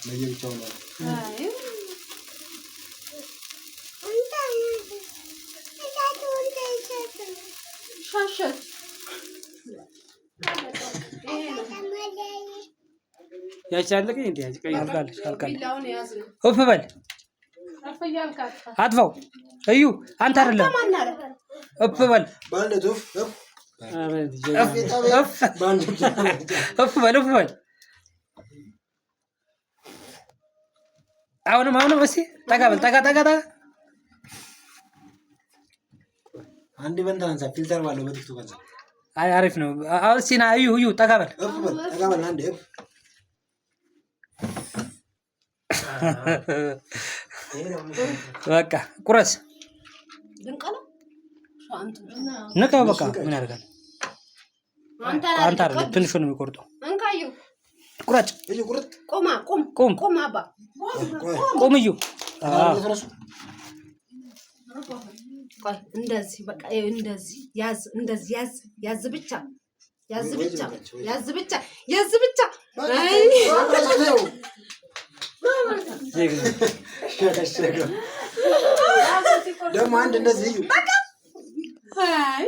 ለየብቻው ነው አይ ሻሸት ያቻለቀ እንዴ ያልቃል ቢላውን ያዝ ኦፍ በል አጥፋው እዩ አንተ አይደለም ኦፍ በል ባንድ ኦፍ ኦፍ በል አሁንም እስኪ ጠጋ በል ጠጋ አንድ በእንትን ፊልተር ባለው በቲክቶክ አንሳ አይ አሪፍ ነው አሁን ሲና እዩ ጠጋ በል አንድ በቃ ቁረስ ድንቀላ ነካው በቃ ምን ያደርጋል አንተ አይደለም ትንሹ ነው የሚቆርጠው እንካዩ ቁረጭ እዩ ቁርጥ ቆም አባ ቆም እዩ ቆይ እንደዚህ በቃ እንደዚህ ያዝ ብቻ አይ ደግሞ አንድ እንደዚህ እዩ አይ